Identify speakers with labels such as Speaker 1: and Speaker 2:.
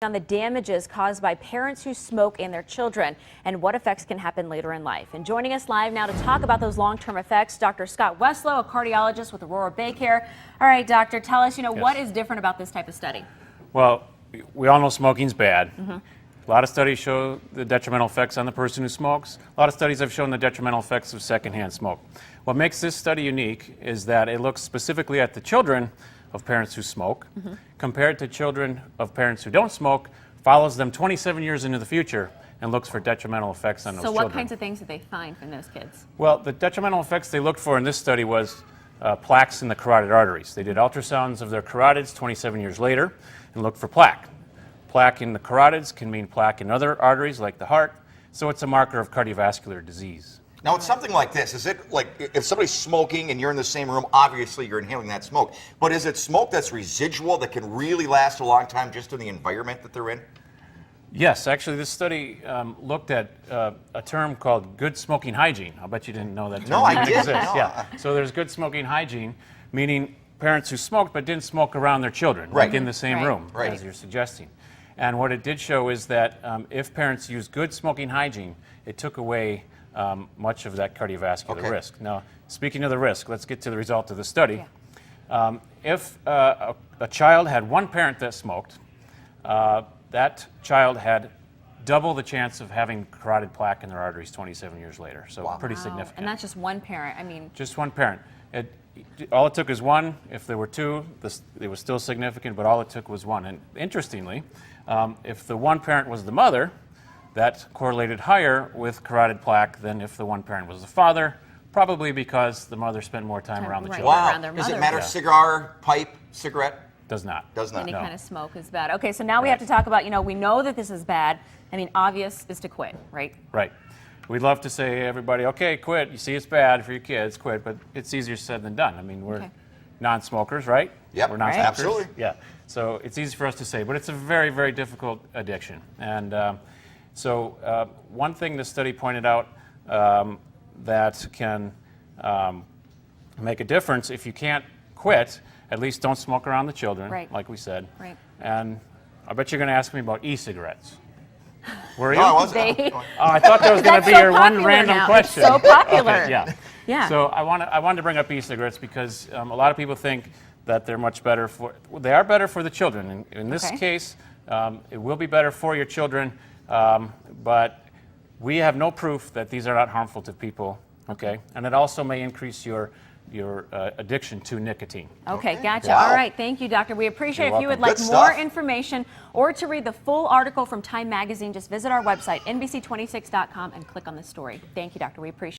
Speaker 1: on the damages caused by parents who smoke and their children and what effects can happen later in life. And joining us live now to talk about those long-term effects, Dr. Scott Weslow, a cardiologist with Aurora Bay Care. All right, doctor, tell us, what is different about this type of study? Well,
Speaker 2: we all know smoking's bad. A lot of studies show the detrimental effects on the person who smokes. A lot of studies have shown the detrimental effects of secondhand smoke. What makes this study unique is that it looks specifically at the children of parents who smoke, compared to children of parents who don't smoke, follows them 27 years into the future, and looks for detrimental effects on those children.
Speaker 1: So what kinds of things did they find from those kids?
Speaker 2: Well, the detrimental effects they looked for in this study was plaques in the carotid arteries. They did ultrasounds of their carotids 27 years later and looked for plaque. Plaque in the carotids can mean plaque in other arteries like the heart, so it's a marker of cardiovascular disease.
Speaker 3: Now, it's something like this. Is it like if somebody's smoking and you're in the same room, obviously you're inhaling that smoke. But is it smoke that's residual that can really last a long time just in the environment that they're in?
Speaker 2: Yes, actually this study looked at a term called good smoking hygiene. I'll bet you didn't know that term.
Speaker 3: No, I didn't.
Speaker 2: Exists. Yeah. So there's good smoking hygiene, meaning parents who smoked but didn't smoke around their children, like in the same room, as you're suggesting. And what it did show is that if parents used good smoking hygiene, it took away much of that cardiovascular risk. Now, speaking of the risk, let's get to the result of the study. If a child had one parent that smoked, that child had double the chance of having carotid plaque in their arteries 27 years later. So pretty significant.
Speaker 1: And that's just one parent.
Speaker 2: Just one parent. All it took is one. If there were two, it was still significant, but all it took was one. And interestingly, if the one parent was the mother, that correlated higher with carotid plaque than if the one parent was the father, probably because the mother spent more time around the children.
Speaker 3: Wow. Does it matter cigar, pipe, cigarette?
Speaker 2: Does not.
Speaker 3: Does not.
Speaker 1: Any kind of smoke is bad. Okay, so now we have to talk about, we know that this is bad. Obvious is to quit, right?
Speaker 2: Right. We'd love to say, everybody, okay, quit. You see it's bad for your kids, quit. But it's easier said than done. We're non-smokers, right?
Speaker 3: Yep.
Speaker 2: We're non-smokers.
Speaker 3: Absolutely.
Speaker 2: Yeah. So it's easy for us to say, but it's a very, very difficult addiction. And so one thing the study pointed out that can make a difference, if you can't quit, at least don't smoke around the children, like we said.
Speaker 1: Right.
Speaker 2: And I bet you're going to ask me about e-cigarettes. Were you?
Speaker 3: No, I wasn't.
Speaker 2: I thought that was going to be your one random question.
Speaker 1: It's so popular.
Speaker 2: Okay, yeah. So I wanted to bring up e-cigarettes because a lot of people think that they're much better for. They are better for the children. In this case, it will be better for your children, but we have no proof that these are not harmful to people. Okay, and it also may increase your addiction to nicotine.
Speaker 1: Okay, gotcha. Wow. All right, thank you, doctor. We appreciate it. If you would like more information or to read the full article from Time Magazine, just visit our website, NBC26.com, and click on the story. Thank you, doctor. We appreciate it.